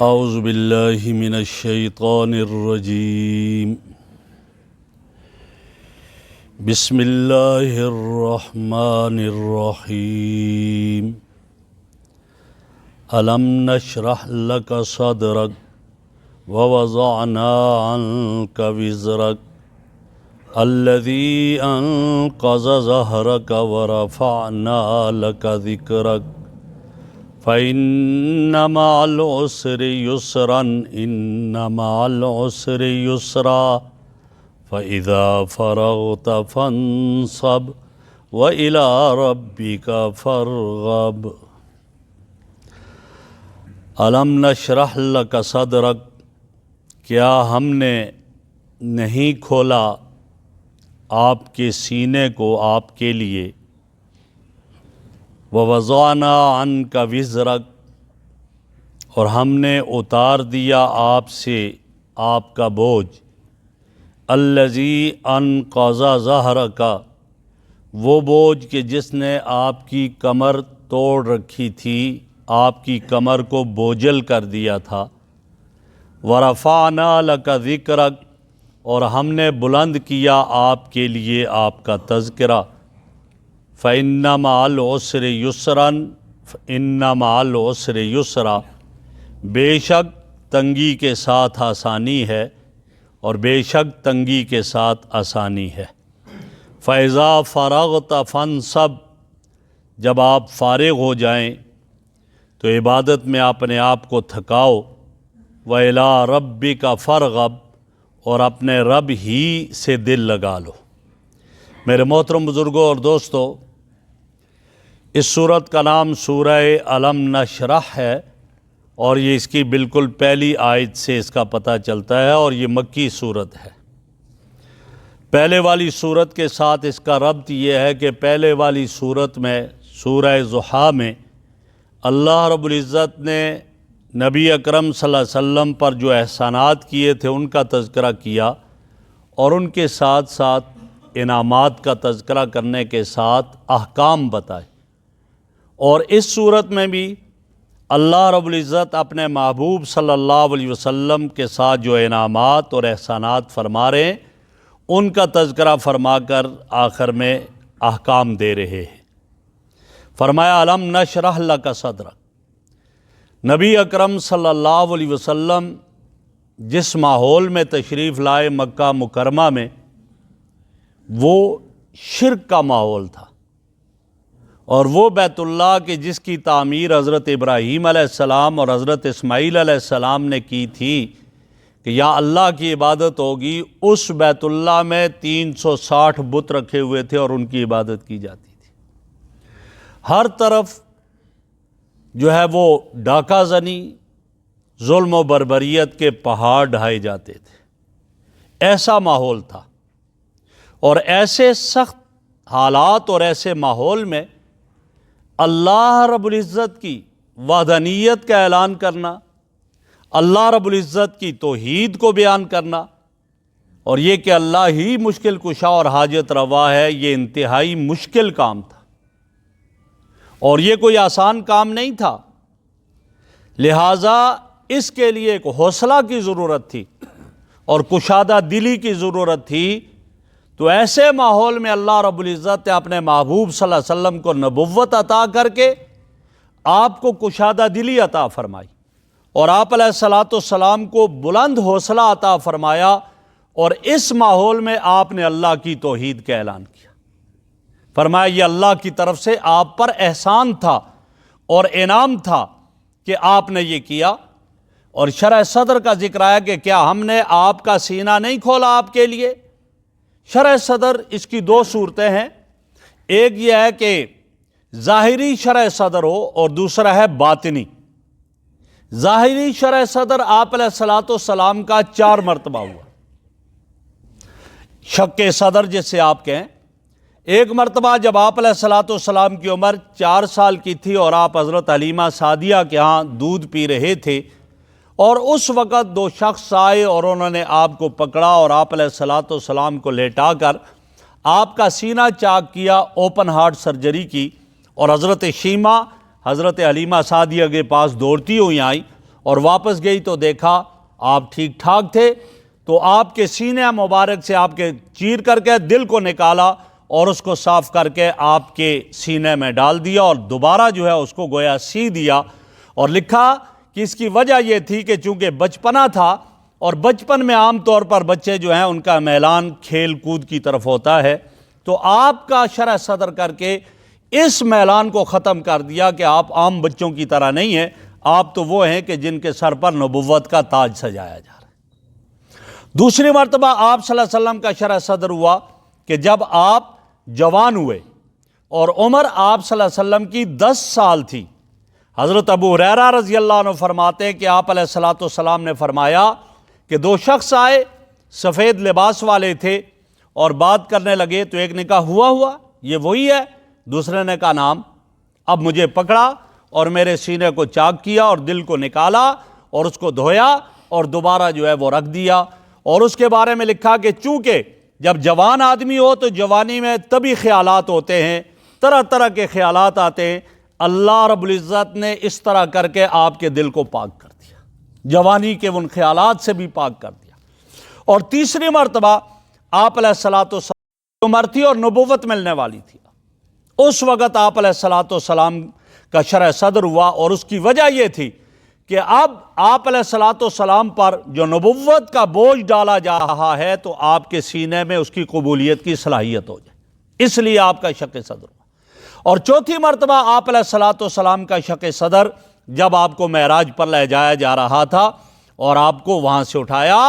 اعوذ باللہ من الشیطان الرجیم بسم اللہ الرحمن الرحیم الم نشرح لک صدرک ووضعنا عنک وزرک الذی انقض ظہرک ورفعنا لک ذکرک فَإِنَّ مَعَ الْعُسْرِ يُسْرًا إِنَّ مَعَ الْعُسْرِ يُسْرًا فَإِذَا فَرَغْتَ فَانصَبْ وَإِلَىٰ رَبِّكَ فَارْغَب۔ أَلَمْ نَشْرَحْ لَكَ صَدْرَكَ، کیا ہم نے نہیں کھولا آپ کے سینے کو آپ کے لیے، وَوَضَعْنَا عَنْكَ وِزْرَكَ، اور ہم نے اتار دیا آپ سے آپ کا بوجھ، الَّذِي أَنْقَضَ ظَهْرَكَ، وہ بوجھ کہ جس نے آپ کی کمر توڑ رکھی تھی، آپ کی کمر کو بوجھل کر دیا تھا، وَرَفَعْنَا لَكَ ذِكْرَكَ، اور ہم نے بلند کیا آپ کے لیے آپ کا تذکرہ، فَإِنَّ مَعَ الْعُسْرِ يُسْرًا فَإِنَّ مَعَ الْعُسْرِ يُسْرًا، بے شک تنگی کے ساتھ آسانی ہے، اور بے شک تنگی کے ساتھ آسانی ہے۔ فَإِذَا فَرَغْتَ فَانصَبْ، جب آپ فارغ ہو جائیں تو عبادت میں اپنے آپ کو تھکاؤ، وَإِلَىٰ رَبِّكَ فَارْغَب، اور اپنے رب ہی سے دل لگا لو۔ میرے محترم بزرگوں اور دوستو، اس سورت کا نام سورہ الم نشرح ہے، اور یہ اس کی بالکل پہلی آیت سے اس کا پتہ چلتا ہے، اور یہ مکی سورت ہے۔ پہلے والی سورت کے ساتھ اس کا ربط یہ ہے کہ پہلے والی سورت میں، سورہ ضحیٰ میں، اللہ رب العزت نے نبی اکرم صلی اللہ علیہ وسلم پر جو احسانات کیے تھے ان کا تذکرہ کیا، اور ان کے ساتھ ساتھ انعامات کا تذکرہ کرنے کے ساتھ احکام بتائے۔ اور اس صورت میں بھی اللہ رب العزت اپنے محبوب صلی اللہ علیہ وسلم کے ساتھ جو انعامات اور احسانات فرما رہے ہیں ان کا تذکرہ فرما کر آخر میں احکام دے رہے ہیں۔ فرمایا الم نشرح لک صدرک، نبی اکرم صلی اللہ علیہ وسلم جس ماحول میں تشریف لائے مکہ مکرمہ میں، وہ شرک کا ماحول تھا، اور وہ بیت اللہ کہ جس کی تعمیر حضرت ابراہیم علیہ السلام اور حضرت اسماعیل علیہ السلام نے کی تھی کہ یا اللہ کی عبادت ہوگی، اس بیت اللہ میں 360 بت رکھے ہوئے تھے اور ان کی عبادت کی جاتی تھی۔ ہر طرف جو ہے وہ ڈاکہ زنی، ظلم و بربریت کے پہاڑ ڈھائے جاتے تھے، ایسا ماحول تھا۔ اور ایسے سخت حالات اور ایسے ماحول میں اللہ رب العزت کی وحدانیت کا اعلان کرنا، اللہ رب العزت کی توحید کو بیان کرنا، اور یہ کہ اللہ ہی مشکل کشا اور حاجت روا ہے، یہ انتہائی مشکل کام تھا، اور یہ کوئی آسان کام نہیں تھا۔ لہٰذا اس کے لیے ایک حوصلہ کی ضرورت تھی اور کشادہ دلی کی ضرورت تھی۔ تو ایسے ماحول میں اللہ رب العزت نے اپنے محبوب صلی اللہ علیہ وسلم کو نبوت عطا کر کے آپ کو کشادہ دلی عطا فرمائی، اور آپ علیہ السلام کو بلند حوصلہ عطا فرمایا، اور اس ماحول میں آپ نے اللہ کی توحید کا اعلان کیا۔ فرمایا یہ اللہ کی طرف سے آپ پر احسان تھا اور انعام تھا کہ آپ نے یہ کیا۔ اور شرح صدر کا ذکر آیا کہ کیا ہم نے آپ کا سینہ نہیں کھولا آپ کے لیے؟ شرح صدر اس کی دو صورتیں ہیں، ایک یہ ہے کہ ظاہری شرح صدر ہو اور دوسرا ہے باطنی۔ ظاہری شرح صدر آپ علیہ السلام کا 4 مرتبہ ہوا، شق صدر جسے آپ کہیں۔ ایک مرتبہ جب آپ علیہ السلام کی عمر 4 سال کی تھی اور آپ حضرت حلیمہ سعدیہ کے ہاں دودھ پی رہے تھے، اور اس وقت 2 شخص آئے اور انہوں نے آپ کو پکڑا اور آپ علیہ السلام کو لیٹا کر آپ کا سینہ چاک کیا، اوپن ہارٹ سرجری کی، اور حضرت شیمہ حضرت حلیمہ سعدیہ کے پاس دوڑتی ہوئی آئیں اور واپس گئی تو دیکھا آپ ٹھیک ٹھاک تھے، تو آپ کے سینے مبارک سے آپ کے چیر کر کے دل کو نکالا اور اس کو صاف کر کے آپ کے سینے میں ڈال دیا اور دوبارہ جو ہے اس کو گویا سی دیا، اور لکھا کہ اس کی وجہ یہ تھی کہ چونکہ بچپنا تھا، اور بچپن میں عام طور پر بچے جو ہیں ان کا میلان کھیل کود کی طرف ہوتا ہے، تو آپ کا شرح صدر کر کے اس میلان کو ختم کر دیا کہ آپ عام بچوں کی طرح نہیں ہیں، آپ تو وہ ہیں کہ جن کے سر پر نبوت کا تاج سجایا جا رہا ہے۔ دوسری مرتبہ آپ صلی اللہ علیہ وسلم کا شرح صدر ہوا کہ جب آپ جوان ہوئے اور عمر آپ صلی اللہ علیہ وسلم کی 10 سال تھی۔ حضرت ابو ہریرہ رضی اللہ عنہ فرماتے ہیں کہ آپ علیہ الصلوۃ والسلام نے فرمایا کہ 2 شخص آئے، سفید لباس والے تھے، اور بات کرنے لگے، تو ایک نے کہا ہوا یہ وہی ہے، دوسرے نے کہا نام۔ اب مجھے پکڑا اور میرے سینے کو چاک کیا اور دل کو نکالا اور اس کو دھویا اور دوبارہ جو ہے وہ رکھ دیا، اور اس کے بارے میں لکھا کہ چونکہ جب جوان آدمی ہو تو جوانی میں طبی خیالات ہوتے ہیں، طرح طرح کے خیالات آتے ہیں، اللہ رب العزت نے اس طرح کر کے آپ کے دل کو پاک کر دیا، جوانی کے ان خیالات سے بھی پاک کر دیا۔ اور تیسری مرتبہ آپ علیہ الصلوۃ والسلام عمر تھی اور نبوت ملنے والی تھی، اس وقت آپ علیہ الصلوۃ والسلام کا شرح صدر ہوا، اور اس کی وجہ یہ تھی کہ اب آپ علیہ الصلوۃ والسلام پر جو نبوت کا بوجھ ڈالا جا رہا ہے تو آپ کے سینے میں اس کی قبولیت کی صلاحیت ہو جائے، اس لیے آپ کا شق صدر ہوا۔ اور چوتھی مرتبہ آپ علیہ الصلوۃ والسلام کا شق صدر جب آپ کو معراج پر لے جایا جا رہا تھا، اور آپ کو وہاں سے اٹھایا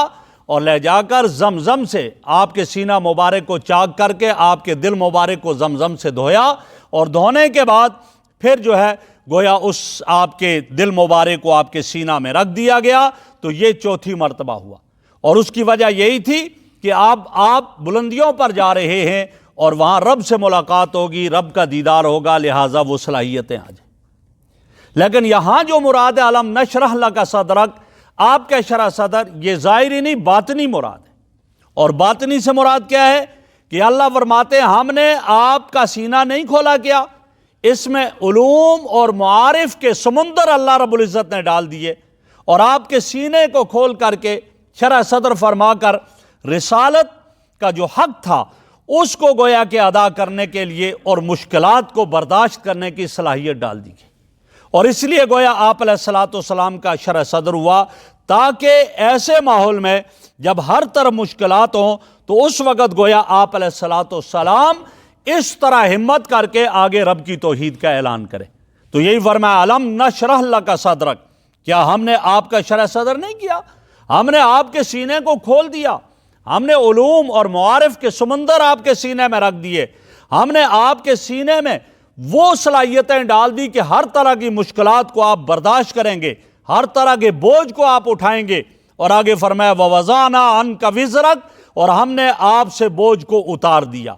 اور لے جا کر زمزم سے آپ کے سینہ مبارک کو چاک کر کے آپ کے دل مبارک کو زمزم سے دھویا، اور دھونے کے بعد پھر جو ہے گویا اس آپ کے دل مبارک کو آپ کے سینہ میں رکھ دیا گیا، تو یہ چوتھی مرتبہ ہوا۔ اور اس کی وجہ یہی تھی کہ آپ بلندیوں پر جا رہے ہیں اور وہاں رب سے ملاقات ہوگی، رب کا دیدار ہوگا، لہٰذا وہ صلاحیتیں آ جائیں۔ لیکن یہاں جو مراد ہے علم نشرح لک صدرک، آپ کا شرح صدر، یہ ظاہری نہیں باطنی مراد ہے۔ اور باطنی سے مراد کیا ہے کہ اللہ فرماتے ہیں ہم نے آپ کا سینہ نہیں کھولا کیا، اس میں علوم اور معارف کے سمندر اللہ رب العزت نے ڈال دیے، اور آپ کے سینے کو کھول کر کے شرح صدر فرما کر رسالت کا جو حق تھا اس کو گویا کہ ادا کرنے کے لیے اور مشکلات کو برداشت کرنے کی صلاحیت ڈال دی گئی، اور اس لیے گویا آپ علیہ الصلوۃ والسلام کا شرح صدر ہوا، تاکہ ایسے ماحول میں جب ہر طرف مشکلات ہوں تو اس وقت گویا آپ علیہ الصلوۃ والسلام اس طرح ہمت کر کے آگے رب کی توحید کا اعلان کرے۔ تو یہی فرمایا علم نشرح لک صدرک، کیا ہم نے آپ کا شرح صدر نہیں کیا؟ ہم نے آپ کے سینے کو کھول دیا، ہم نے علوم اور معارف کے سمندر آپ کے سینے میں رکھ دیے، ہم نے آپ کے سینے میں وہ صلاحیتیں ڈال دی کہ ہر طرح کی مشکلات کو آپ برداشت کریں گے، ہر طرح کے بوجھ کو آپ اٹھائیں گے۔ اور آگے فرمایا وَوَضَعْنَا عَنْكَ وِزْرَكَ، اور ہم نے آپ سے بوجھ کو اتار دیا۔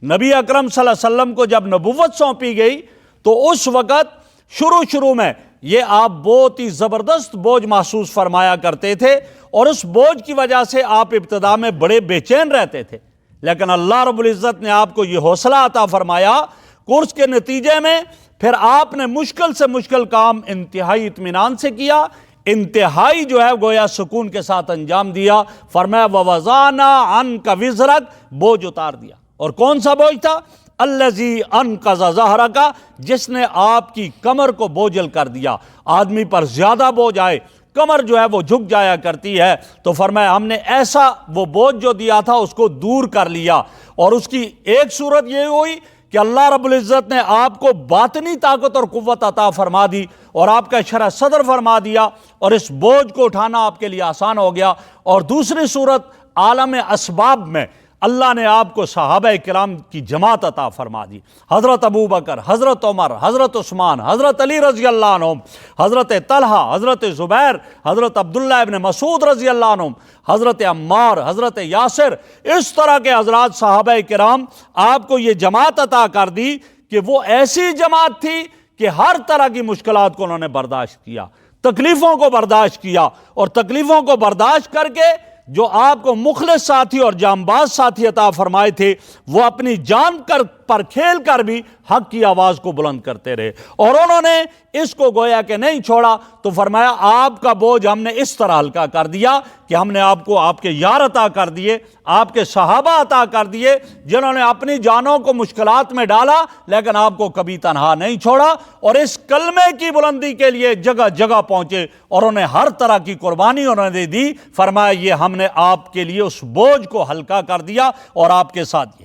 نبی اکرم صلی اللہ علیہ وسلم کو جب نبوت سونپی گئی تو اس وقت شروع میں یہ آپ بہت ہی زبردست بوجھ محسوس فرمایا کرتے تھے، اور اس بوجھ کی وجہ سے آپ ابتدا میں بڑے بے چین رہتے تھے، لیکن اللہ رب العزت نے آپ کو یہ حوصلہ عطا فرمایا کورس کے نتیجے میں، پھر آپ نے مشکل سے مشکل کام انتہائی اطمینان سے کیا، انتہائی جو ہے گویا سکون کے ساتھ انجام دیا۔ فرمایا وَوَضَعْنَا عَنْكَ وِزْرَكَ، بوجھ اتار دیا۔ اور کون سا بوجھ تھا؟ الذی انقض ظہرک، جس نے آپ کی کمر کو بوجھل کر دیا۔ آدمی پر زیادہ بوجھ آئے، کمر جو ہے وہ جھک جایا کرتی ہے، تو فرمایا ہم نے ایسا وہ بوجھ جو دیا تھا اس کو دور کر لیا۔ اور اس کی ایک صورت یہ ہوئی کہ اللہ رب العزت نے آپ کو باطنی طاقت اور قوت عطا فرما دی اور آپ کا شرح صدر فرما دیا، اور اس بوجھ کو اٹھانا آپ کے لیے آسان ہو گیا۔ اور دوسری صورت عالم اسباب میں اللہ نے آپ کو صحابہ کرام کی جماعت عطا فرما دی، حضرت ابوبکر، حضرت عمر، حضرت عثمان، حضرت علی رضی اللہ عنہم، حضرت طلحہ، حضرت زبیر، حضرت عبداللہ ابن مسعود رضی اللہ عنہم، حضرت عمار، حضرت یاسر، اس طرح کے حضرات صحابہ کرام آپ کو یہ جماعت عطا کر دی کہ وہ ایسی جماعت تھی کہ ہر طرح کی مشکلات کو انہوں نے برداشت کیا، تکلیفوں کو برداشت کیا، اور تکلیفوں کو برداشت کر کے جو آپ کو مخلص ساتھی اور جانباز ساتھی عطا فرمائے تھے، وہ اپنی جان پر کھیل کر بھی حق کی آواز کو بلند کرتے رہے، اور انہوں نے اس کو گویا کہ نہیں چھوڑا۔ تو فرمایا آپ کا بوجھ ہم نے اس طرح ہلکا کر دیا کہ ہم نے آپ کو آپ کے یار عطا کر دیے، آپ کے صحابہ عطا کر دیے، جنہوں نے اپنی جانوں کو مشکلات میں ڈالا لیکن آپ کو کبھی تنہا نہیں چھوڑا، اور اس کلمے کی بلندی کے لیے جگہ جگہ پہنچے اور انہیں ہر طرح کی قربانی انہوں نے دی۔ فرمایا یہ ہم نے آپ کے لیے اس بوجھ کو ہلکا کر دیا اور آپ کے ساتھ یہ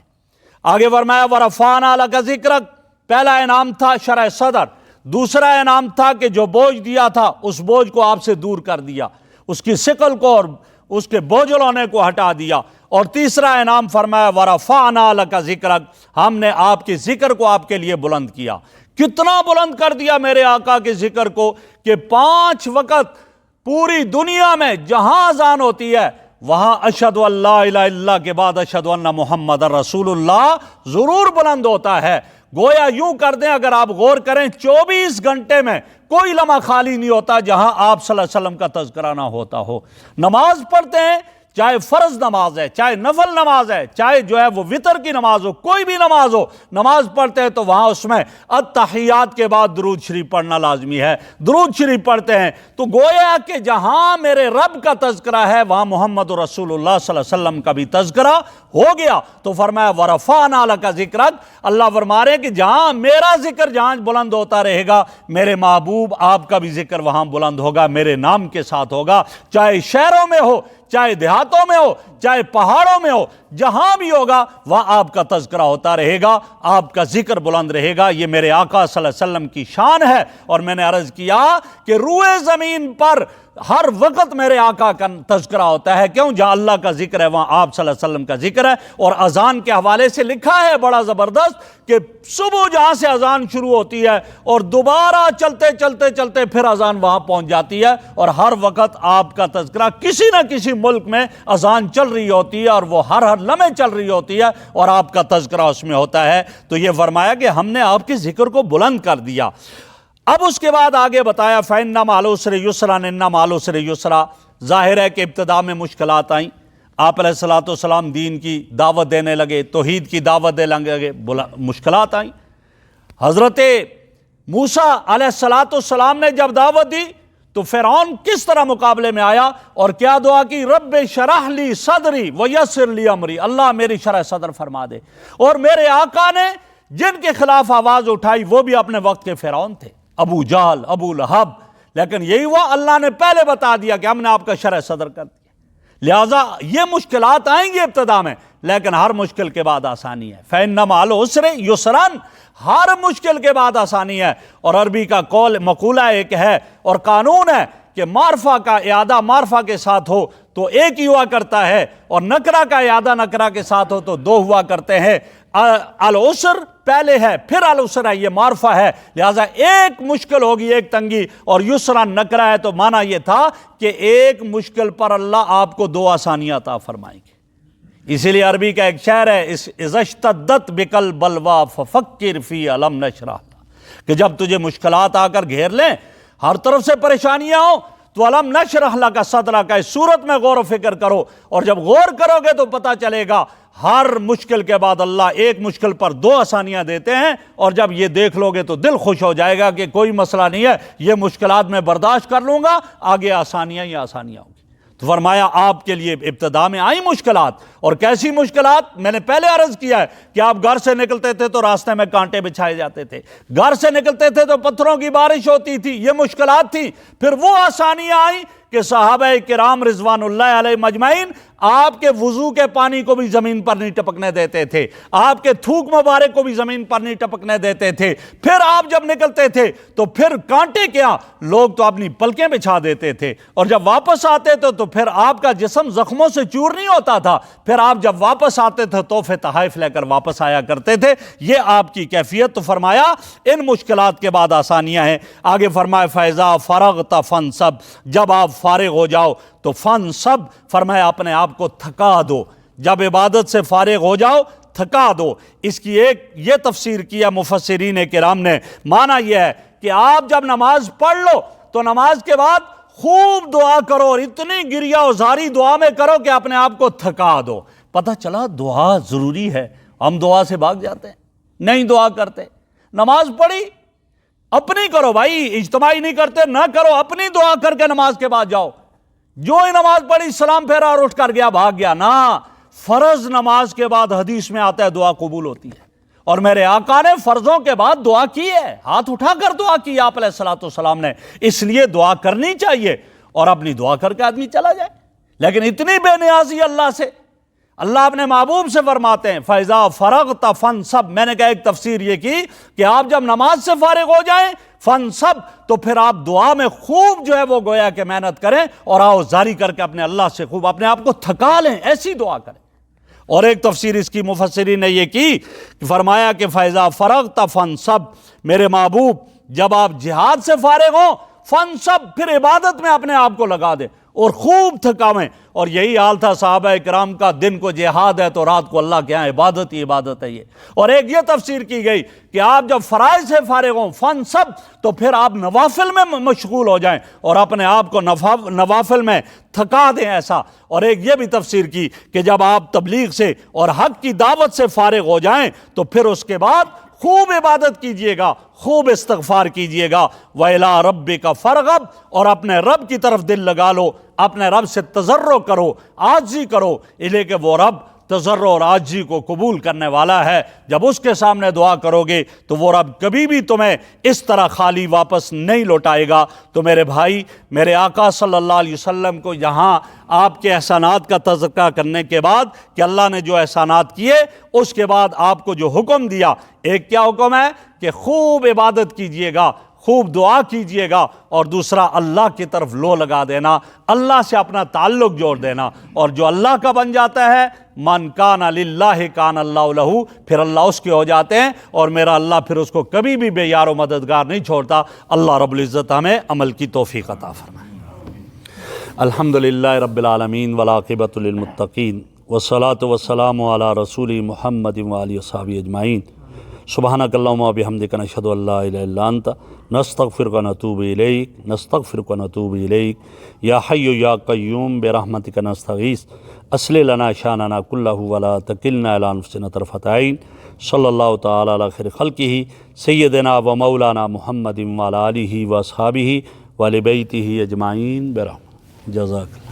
آگے فرمایا وَرَفَعْنَا لَكَ ذِكْرَكَ، پہلا انعام تھا شرح صدر، دوسرا انعام تھا کہ جو بوجھ دیا تھا اس بوجھ کو آپ سے دور کر دیا، اس کی ثقل کو اور اس کے بوجھل ہونے کو ہٹا دیا، اور تیسرا انعام فرمایا وَرَفَعْنَا لَكَ ذِكْرَكَ، ہم نے آپ کے ذکر کو آپ کے لیے بلند کیا۔ کتنا بلند کر دیا میرے آقا کے ذکر کو کہ 5 وقت پوری دنیا میں جہاں اذان ہوتی ہے وہاں اشہد ان لا الہ الا اللہ کے بعد اشہد ان محمد رسول اللہ ضرور بلند ہوتا ہے۔ گویا یوں کر دیں، اگر آپ غور کریں 24 گھنٹے میں کوئی لمحہ خالی نہیں ہوتا جہاں آپ صلی اللہ علیہ وسلم کا تذکرہ نہ ہوتا ہو۔ نماز پڑھتے ہیں، چاہے فرض نماز ہے، چاہے نفل نماز ہے، چاہے جو ہے وہ وتر کی نماز ہو، کوئی بھی نماز ہو، نماز پڑھتے ہیں تو وہاں اس میں التحیات کے بعد درود شریف پڑھنا لازمی ہے، درود شریف پڑھتے ہیں۔ تو گویا کہ جہاں میرے رب کا تذکرہ ہے وہاں محمد رسول اللہ صلی اللہ علیہ وسلم کا بھی تذکرہ ہو گیا۔ تو فرمایا وَرَفَعْنَا لَكَ ذِكْرَكَ، اللہ فرما رہے ہیں کہ جہاں میرا ذکر جہاں بلند ہوتا رہے گا، میرے محبوب آپ کا بھی ذکر وہاں بلند ہوگا، میرے نام کے ساتھ ہوگا، چاہے شہروں میں ہو، چاہے دیہاتوں میں ہو، چاہے پہاڑوں میں ہو، جہاں بھی ہوگا وہاں آپ کا تذکرہ ہوتا رہے گا، آپ کا ذکر بلند رہے گا۔ یہ میرے آقا صلی اللہ علیہ وسلم کی شان ہے، اور میں نے عرض کیا کہ روئے زمین پر ہر وقت میرے آقا کا تذکرہ ہوتا ہے۔ کیوں؟ جہاں اللہ کا ذکر ہے وہاں آپ صلی اللہ علیہ وسلم کا ذکر ہے۔ اور اذان کے حوالے سے لکھا ہے بڑا زبردست کہ صبح جہاں سے اذان شروع ہوتی ہے اور دوبارہ چلتے چلتے چلتے پھر اذان وہاں پہنچ جاتی ہے، اور ہر وقت آپ کا تذکرہ کسی نہ کسی ملک میں اذان چل رہی ہوتی ہے، اور وہ ہر لمحے چل رہی ہوتی ہے اور آپ کا تذکرہ اس میں ہوتا ہے۔ تو یہ فرمایا کہ ہم نے آپ کے ذکر کو بلند کر دیا۔ اب اس کے بعد آگے بتایا فَإِنَّ مَعَ الْعُسْرِ يُسْرًا إِنَّ مَعَ الْعُسْرِ يُسْرًا۔ ظاہر ہے کہ ابتدا میں مشکلات آئیں، آپ علیہ السلام دین کی دعوت دینے لگے، توحید کی دعوت دینے لگے، مشکلات آئیں۔ حضرت موسیٰ علیہ السلام نے جب دعوت دی تو فرعون کس طرح مقابلے میں آیا اور کیا دعا کی؟ رب شرح لی صدری ویسر لی امری، اللہ میری شرح صدر فرما دے۔ اور میرے آقا نے جن کے خلاف آواز اٹھائی وہ بھی اپنے وقت کے فرعون تھے، ابو جہل، ابو لہب، لیکن یہی ہوا اللہ نے پہلے بتا دیا کہ ہم نے آپ کا شرح صدر کر دیا۔ لہٰذا یہ مشکلات آئیں گی ابتدا میں، لیکن ہر مشکل کے بعد آسانی ہے۔ فَإِنَّ مَعَ الْعُسْرِ يُسْرًا، ہر مشکل کے بعد آسانی ہے۔ اور عربی کا قول مقولہ ایک ہے اور قانون ہے کہ معرفہ کا اعادہ معرفہ کے ساتھ ہو تو ایک ہی ہوا کرتا ہے، اور نکرہ کا اعادہ نکرہ کے ساتھ ہو تو 2 ہوا کرتے ہیں۔ العسر پہلے ہے، پھر العسر ہے، یہ معرفہ ہے، لہٰذا ایک مشکل ہوگی، ایک تنگی، اور یسرا نکرہ ہے تو معنی یہ تھا کہ ایک مشکل پر اللہ آپ کو 2 آسانیاں عطا فرمائیں گے۔ اسی لیے عربی کا ایک شعر ہے اذا اشتدت بک البلویٰ ففکر فی الم نشرح، کہ جب تجھے مشکلات آ کر گھیر لیں، ہر طرف سے پریشانیاں ہوں، تو الم نشرح لک صدرک، اس صورت میں غور و فکر کرو، اور جب غور کرو گے تو پتہ چلے گا ہر مشکل کے بعد اللہ ایک مشکل پر 2 آسانیاں دیتے ہیں، اور جب یہ دیکھ لو گے تو دل خوش ہو جائے گا کہ کوئی مسئلہ نہیں ہے، یہ مشکلات میں برداشت کر لوں گا، آگے آسانیاں ہی آسانیاں ہوں گی۔ تو فرمایا آپ کے لیے ابتدا میں آئی مشکلات، اور کیسی مشکلات؟ میں نے پہلے عرض کیا ہے کہ آپ گھر سے نکلتے تھے تو راستے میں کانٹے بچھائے جاتے تھے، گھر سے نکلتے تھے تو پتھروں کی بارش ہوتی تھی، یہ مشکلات تھیں۔ پھر وہ آسانیاں آئیں کہ صحابہ کرام رضوان اللہ علیہ مجمعین آپ کے وضو کے پانی کو بھی زمین پر نہیں ٹپکنے دیتے تھے، آپ کے تھوک مبارک کو بھی زمین پر نہیں ٹپکنے دیتے تھے۔ پھر آپ جب نکلتے تھے تو پھر کانٹے کیا، لوگ تو اپنی پلکیں بچھا دیتے تھے، اور جب واپس آتے تھے تو پھر آپ کا جسم زخموں سے چور نہیں ہوتا تھا، پھر آپ جب واپس آتے تھے تحفے تحائف لے کر واپس آیا کرتے تھے۔ یہ آپ کی کیفیت۔ تو فرمایا ان مشکلات کے بعد آسانیاں ہیں۔ آگے فرمایا فَإِذَا فَرَغْتَ فَانْصَبْ، جب آپ فارغ ہو جاؤ تو فَانْصَبْ، فرمایا اپنے آپ کو تھکا دو، جب عبادت سے فارغ ہو جاؤ تھکا دو۔ اس کی ایک یہ تفسیر کیا مفسرین کرام نے، معنی یہ ہے کہ آپ جب نماز پڑھ لو تو نماز کے بعد خوب دعا کرو اور اتنی گریا ازاری دعا میں کرو کہ اپنے آپ کو تھکا دو۔ پتہ چلا دعا ضروری ہے، ہم دعا سے بھاگ جاتے ہیں، نہیں دعا کرتے۔ نماز پڑھی اپنی کرو بھائی، اجتماعی نہیں کرتے نہ کرو، اپنی دعا کر کے نماز کے بعد جاؤ۔ جو ہی نماز پڑھی سلام پھیرا اور اٹھ کر گیا بھاگ گیا، نہ، فرض نماز کے بعد حدیث میں آتا ہے دعا قبول ہوتی ہے، اور میرے آقا نے فرضوں کے بعد دعا کی ہے، ہاتھ اٹھا کر دعا کی آپ علیہ الصلوۃ والسلام نے۔ اس لیے دعا کرنی چاہیے اور اپنی دعا کر کے آدمی چلا جائے۔ لیکن اتنی بے نیازی اللہ سے، اللہ اپنے محبوب سے فرماتے ہیں فَإِذَا فَرَغْتَ فَانْصَبْ۔ میں نے کہا ایک تفسیر یہ کی کہ آپ جب نماز سے فارغ ہو جائیں فَانْصَبْ، تو پھر آپ دعا میں خوب جو ہے وہ گویا کہ محنت کریں اور آؤ زاری کر کے اپنے اللہ سے خوب اپنے آپ کو تھکا لیں، ایسی دعا کریں۔ اور ایک تفسیر اس کی مفسرین نے یہ کی، فرمایا کہ فَإِذَا فَرَغْتَ فَانْصَبْ، میرے محبوب جب آپ جہاد سے فارغ ہوں فَانْصَبْ، پھر عبادت میں اپنے آپ کو لگا دیں اور خوب تھکاویں۔ اور یہی حال تھا صحابہ کرام کا، دن کو جہاد ہے تو رات کو اللہ کے ہاں عبادت ہی عبادت ہے یہ۔ اور ایک یہ تفسیر کی گئی کہ آپ جب فرائض سے فارغ ہوں فَانْصَبْ، تو پھر آپ نوافل میں مشغول ہو جائیں اور اپنے آپ کو نوافل میں تھکا دیں ایسا۔ اور ایک یہ بھی تفسیر کی کہ جب آپ تبلیغ سے اور حق کی دعوت سے فارغ ہو جائیں تو پھر اس کے بعد خوب عبادت کیجئے گا، خوب استغفار کیجئے گا۔ وَإِلَىٰ رَبِّكَ فَارْغَب، اور اپنے رب کی طرف دل لگا لو، اپنے رب سے تضرع کرو، عاجزی کرو، اس لیے کہ وہ رب تضرع اور عاجزی کو قبول کرنے والا ہے۔ جب اس کے سامنے دعا کرو گے تو وہ رب کبھی بھی تمہیں اس طرح خالی واپس نہیں لوٹائے گا۔ تو میرے بھائی، میرے آقا صلی اللہ علیہ وسلم کو یہاں آپ کے احسانات کا تذکرہ کرنے کے بعد کہ اللہ نے جو احسانات کیے، اس کے بعد آپ کو جو حکم دیا، ایک کیا حکم ہے کہ خوب عبادت کیجئے گا، خوب دعا کیجئے گا، اور دوسرا اللہ کی طرف لو لگا دینا، اللہ سے اپنا تعلق جوڑ دینا۔ اور جو اللہ کا بن جاتا ہے، من کان للہ کان اللہ لہ، پھر اللہ اس کے ہو جاتے ہیں، اور میرا اللہ پھر اس کو کبھی بھی بے یار و مددگار نہیں چھوڑتا۔ اللہ رب العزت ہمیں عمل کی توفیق عطا فرمائے۔ الحمدللہ رب العالمین والعاقبۃ للمتقین والصلاۃ والسلام علی رسول محمد وآلہ وصحبہ اجمعین۔ سبحانک اللہم وبحمدک، نشہد ان لا الہ الا انت، نستغفرک ونتوب الیک، نستغفرک ونتوب الیک۔ یا حی یا قیوم برحمتک نستغیث، اصلح لنا شاننا کلہ ولا تکلنا الی انفسنا طرفۃ عین۔ صلی اللہ تعالی علی خیر خلقہ سیدنا و مولانا محمد وعلی آلہ واصحابہ وآل بیتہ اجمعین برحمتہ۔ جزاک اللہ۔